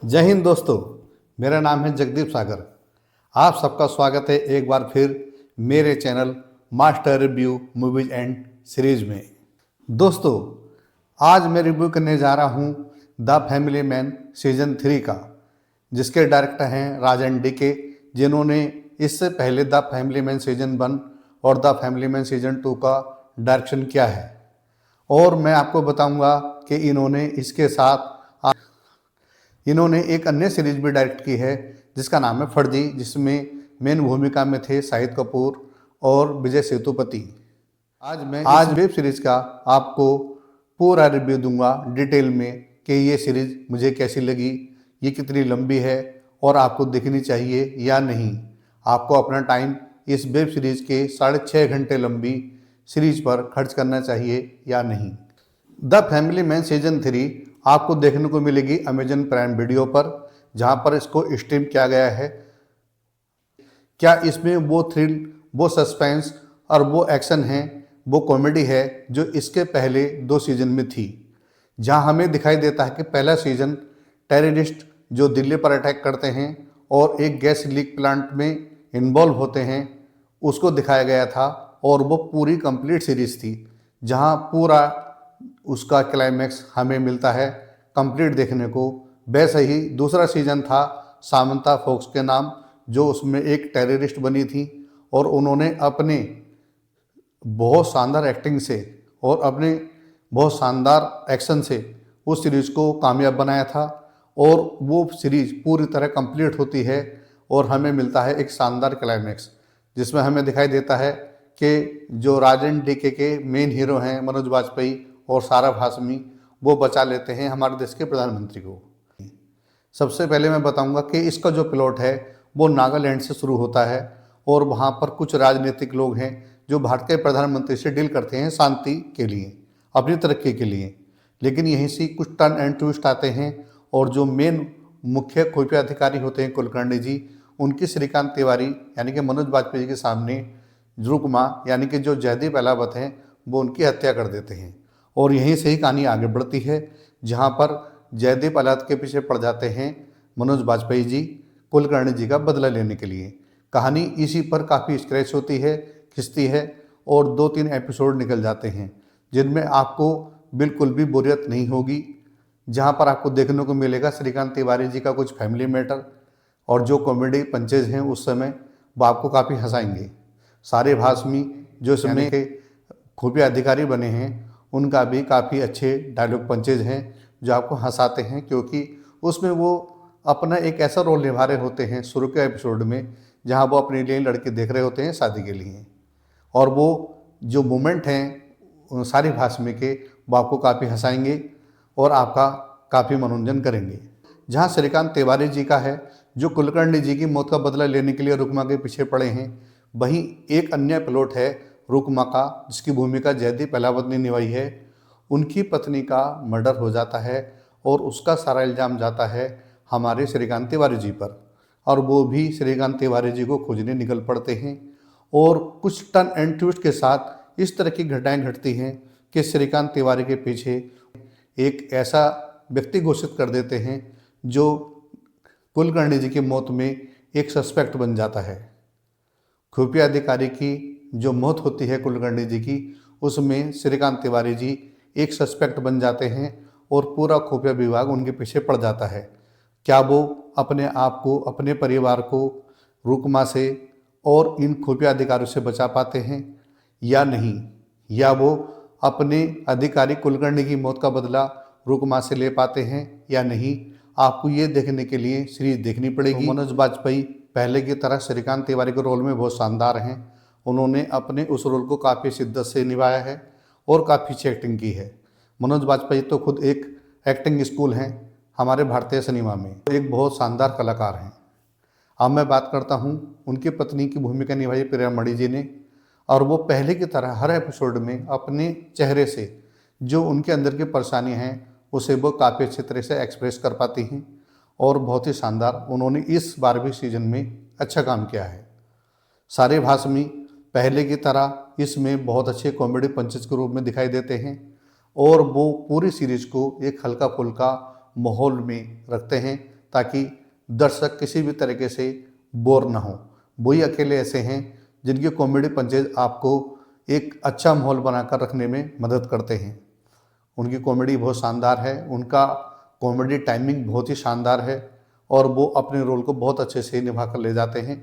जय हिंद दोस्तों। मेरा नाम है जगदीप सागर। आप सबका स्वागत है एक बार फिर मेरे channel master review movies and series में। दोस्तों, आज मैं रिव्यू करने जा रहा हूँ द फैमिली मैन सीजन 3 का, जिसके डायरेक्टर हैं राजन डीके, जिन्होंने इससे पहले द फैमिली मैन सीजन 1 और द फैमिली मैन सीजन 2 का डायरेक्शन किया है। और मैं आपको बताऊंगा कि इन्होंने एक अन्य सीरीज भी डायरेक्ट की है जिसका नाम है फर्जी, जिसमें मेन भूमिका में थे शाहिद कपूर और विजय सेतुपति। आज वेब सीरीज का आपको पूरा रिव्यू दूंगा डिटेल में कि ये सीरीज मुझे कैसी लगी, ये कितनी लंबी है और आपको देखनी चाहिए या नहीं। आपको अपना टाइम इस वेब सीरीज के 6.5 घंटे लंबी सीरीज पर खर्च करना चाहिए या नहीं। द फैमिली मैन सीजन 3 आपको देखने को मिलेगी अमेजन प्राइम वीडियो पर, जहां पर इसको स्ट्रीम किया गया है। क्या इसमें वो थ्रिल, वो सस्पेंस और वो एक्शन है, वो कॉमेडी है जो इसके पहले 2 सीजन में थी। जहां हमें दिखाई देता है कि पहला सीजन टेररिस्ट जो दिल्ली पर अटैक करते हैं और एक गैस लीक प्लांट में इन्वॉल्व होते हैं, उसको दिखाया गया था और वो पूरी कंप्लीट सीरीज थी, जहां पूरा उसका क्लाइमैक्स हमें मिलता है कंप्लीट देखने को। वैसे ही दूसरा सीजन था सामंता फोक्स के नाम, जो उसमें एक टेररिस्ट बनी थी और उन्होंने अपने बहुत शानदार एक्टिंग से और अपने बहुत शानदार एक्शन से उस सीरीज़ को कामयाब बनाया था। और वो सीरीज़ पूरी तरह कंप्लीट होती है और हमें मिलता है एक शानदार क्लाइमैक्स, जिसमें हमें दिखाई देता है कि जो राजन डीके के मेन हीरो हैं मनोज वाजपेयी और सारा हाशमी, वो बचा लेते हैं हमारे देश के प्रधानमंत्री को। सबसे पहले मैं बताऊंगा कि इसका जो प्लॉट है वो नागालैंड से शुरू होता है और वहाँ पर कुछ राजनीतिक लोग हैं जो भारत के प्रधानमंत्री से डील करते हैं शांति के लिए, अपनी तरक्की के लिए। लेकिन यहीं से कुछ टर्न एंड ट्विस्ट आते हैं और जो मेन मुख्य खुफिया अधिकारी होते हैं कुलकर्णी जी, उनकी श्रीकांत तिवारी यानी कि मनोज वाजपेयी के सामने रुकमा यानी कि जो जयदीप अहलावत हैं, वो उनकी हत्या कर देते हैं। और यहीं से ही कहानी आगे बढ़ती है, जहां पर जयदीप अहलावत के पीछे पड़ जाते हैं मनोज वाजपेयी जी कुलकर्णी जी का बदला लेने के लिए। कहानी इसी पर काफ़ी स्क्रैच होती है, खिंचती है और 2-3 एपिसोड निकल जाते हैं, जिनमें आपको बिल्कुल भी बोरियत नहीं होगी। जहां पर आपको देखने को मिलेगा श्रीकांत तिवारी जी का कुछ फैमिली मैटर और जो कॉमेडी पंचेज हैं उस समय वो आपको काफ़ी हंसाएंगे। सारे भासमी जो इसमें के खुफिया अधिकारी बने हैं, उनका भी काफ़ी अच्छे डायलॉग पंचेज हैं जो आपको हंसाते हैं, क्योंकि उसमें वो अपना एक ऐसा रोल निभा रहे होते हैं शुरू के एपिसोड में, जहां वो अपने लिए लड़के देख रहे होते हैं शादी के लिए। और वो जो मोमेंट हैं सारी भाषा के, वो आपको काफ़ी हंसाएंगे और आपका काफ़ी मनोरंजन करेंगे। जहां श्रीकांत तिवारी जी का है जो कुलकर्णी जी की मौत का बदला लेने के लिए रुकमा के पीछे पड़े हैं, वहीं एक अन्य प्लॉट है रुकमा का, जिसकी भूमिका जयदीप अहलावत ने निभाई है। उनकी पत्नी का मर्डर हो जाता है और उसका सारा इल्ज़ाम जाता है हमारे श्रीकांत तिवारी जी पर, और वो भी श्रीकांत तिवारी जी को खोजने निकल पड़ते हैं। और कुछ टर्न एंड ट्विस्ट के साथ इस तरह की घटनाएं घटती हैं कि श्रीकांत तिवारी के पीछे एक ऐसा व्यक्ति घोषित कर देते हैं जो कुलकर्णी जी की मौत में एक सस्पेक्ट बन जाता है। खुफिया अधिकारी की जो मौत होती है कुलकर्णी जी की, उसमें श्रीकांत तिवारी जी एक सस्पेक्ट बन जाते हैं और पूरा खुफिया विभाग उनके पीछे पड़ जाता है। क्या वो अपने आप को, अपने परिवार को रुकमा से और इन खुफिया अधिकारियों से बचा पाते हैं या नहीं, या वो अपने अधिकारी कुलकर्णी की मौत का बदला रुकमा से ले पाते हैं या नहीं, आपको ये देखने के लिए सीरीज देखनी पड़ेगी। मनोज वाजपेयी पहले की तरह श्रीकांत तिवारी के रोल में बहुत शानदार हैं। उन्होंने अपने उस रोल को काफ़ी शिद्दत से निभाया है और काफ़ी अच्छी एक्टिंग की है। मनोज वाजपेयी तो खुद एक एक्टिंग स्कूल हैं हमारे भारतीय सिनेमा में, एक बहुत शानदार कलाकार हैं। अब मैं बात करता हूँ उनकी पत्नी की भूमिका निभाई प्रियामणि जी ने, और वो पहले की तरह हर एपिसोड में अपने चेहरे से जो उनके अंदर की परेशानी हैं उसे वो काफ़ी अच्छी तरह से एक्सप्रेस कर पाती हैं और बहुत ही शानदार उन्होंने इस 12वें सीजन में अच्छा काम किया है। सारे भासमी पहले की तरह इसमें बहुत अच्छे कॉमेडी पंचेस के रूप में दिखाई देते हैं और वो पूरी सीरीज को एक हल्का फुल्का माहौल में रखते हैं ताकि दर्शक किसी भी तरीके से बोर ना हो। वही अकेले ऐसे हैं जिनके कॉमेडी पंचेज आपको एक अच्छा माहौल बनाकर रखने में मदद करते हैं। उनकी कॉमेडी बहुत शानदार है, उनका कॉमेडी टाइमिंग बहुत ही शानदार है और वो अपने रोल को बहुत अच्छे से निभा कर ले जाते हैं।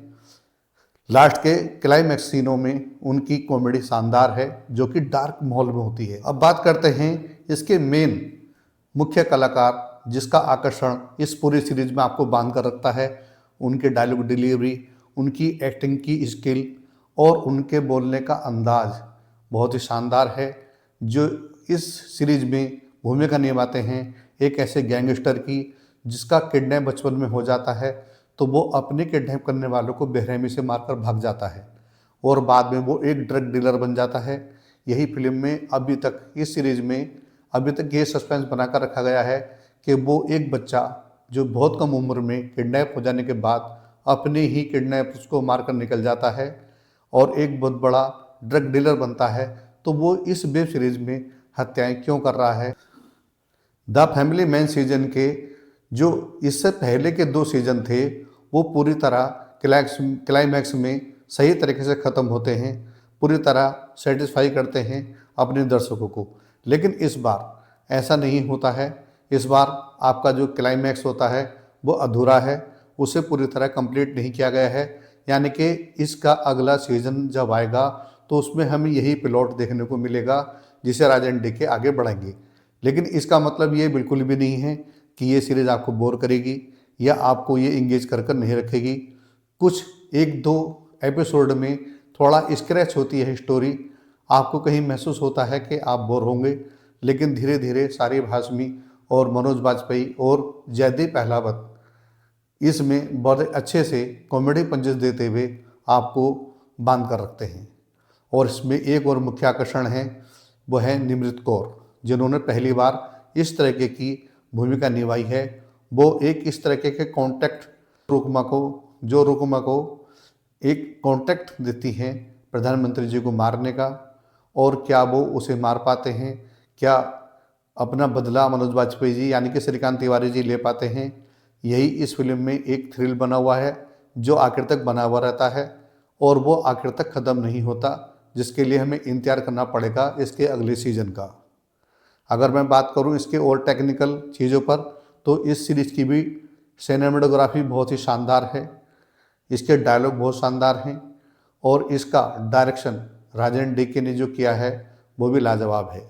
लास्ट के क्लाइमैक्स सीनों में उनकी कॉमेडी शानदार है जो कि डार्क माहौल में होती है। अब बात करते हैं इसके मेन मुख्य कलाकार जिसका आकर्षण इस पूरी सीरीज में आपको बांध कर रखता है। उनके डायलॉग डिलीवरी, उनकी एक्टिंग की स्किल और उनके बोलने का अंदाज बहुत ही शानदार है। जो इस सीरीज में भूमिका निभाते हैं एक ऐसे गैंगस्टर की जिसका किडनैप बचपन में हो जाता है, तो वो अपने किडनैप करने वालों को बेरहमी से मारकर भाग जाता है और बाद में वो एक ड्रग डीलर बन जाता है। यही फिल्म में अभी तक इस सीरीज में अभी तक ये सस्पेंस बनाकर रखा गया है कि वो एक बच्चा जो बहुत कम उम्र में किडनैप हो जाने के बाद अपने ही किडनैप उसको मारकर निकल जाता है और एक बहुत बड़ा ड्रग डीलर बनता है। तो वो इस वेब सीरीज में हत्याएं क्यों कर रहा है। द फैमिली मैन सीजन के जो इससे पहले के 2 सीजन थे वो पूरी तरह क्लाइमैक्स में सही तरीके से ख़त्म होते हैं, पूरी तरह सेटिस्फाई करते हैं अपने दर्शकों को। लेकिन इस बार ऐसा नहीं होता है। इस बार आपका जो क्लाइमैक्स होता है वो अधूरा है, उसे पूरी तरह कंप्लीट नहीं किया गया है। यानी कि इसका अगला सीजन जब आएगा तो उसमें हमें यही प्लॉट देखने को मिलेगा जिसे राज एंड डी के आगे बढ़ाएंगे। लेकिन इसका मतलब ये बिल्कुल भी नहीं है कि ये सीरीज़ आपको बोर करेगी या आपको ये इंगेज कर नहीं रखेगी। कुछ 1-2 एपिसोड में थोड़ा स्क्रैच होती है स्टोरी, आपको कहीं महसूस होता है कि आप बोर होंगे, लेकिन धीरे धीरे शारिब हाशमी और मनोज बाजपेयी और जयदीप अहलावत इसमें बड़े अच्छे से कॉमेडी पंचेस देते हुए आपको बांध कर रखते हैं। और इसमें एक और मुख्य आकर्षण है, वो है निमृत कौर, जिन्होंने पहली बार इस तरीके की भूमिका निभाई है। वो एक इस तरीके के कॉन्टैक्ट रुकमा को एक कॉन्टैक्ट देती हैं प्रधानमंत्री जी को मारने का, और क्या वो उसे मार पाते हैं, क्या अपना बदला मनोज बाजपेयी जी यानी कि श्रीकांत तिवारी जी ले पाते हैं। यही इस फिल्म में एक थ्रिल बना हुआ है जो आखिर तक बना हुआ रहता है और वो आखिर तक ख़त्म नहीं होता, जिसके लिए हमें इंतजार करना पड़ेगा इसके अगले सीजन का। अगर मैं बात करूं इसके और टेक्निकल चीज़ों पर, तो इस सीरीज़ की भी सिनेमेटोग्राफी बहुत ही शानदार है, इसके डायलॉग बहुत शानदार हैं और इसका डायरेक्शन राजन डीके ने जो किया है वो भी लाजवाब है।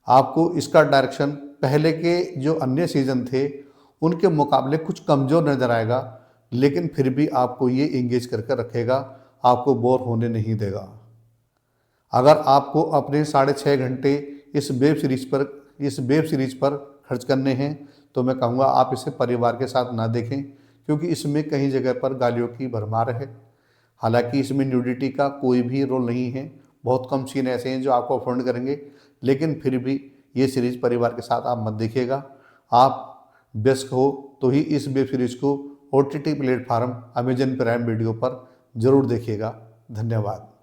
आपको इसका डायरेक्शन पहले के जो अन्य सीजन थे उनके मुकाबले कुछ कमज़ोर नज़र आएगा, लेकिन फिर भी आपको ये इंगेज करके रखेगा, आपको बोर होने नहीं देगा। अगर आपको अपने 6.5 घंटे इस वेब सीरीज़ पर खर्च करने हैं तो मैं कहूँगा आप इसे परिवार के साथ ना देखें, क्योंकि इसमें कई जगह पर गालियों की भरमार है। हालांकि इसमें न्यूडिटी का कोई भी रोल नहीं है, बहुत कम सीन ऐसे हैं जो आपको ऑफेंड करेंगे, लेकिन फिर भी ये सीरीज़ परिवार के साथ आप मत देखिएगा। आप व्यस्क हो तो ही इस वेब सीरीज़ को OTT platform Amazon prime video पर ज़रूर देखिएगा। धन्यवाद।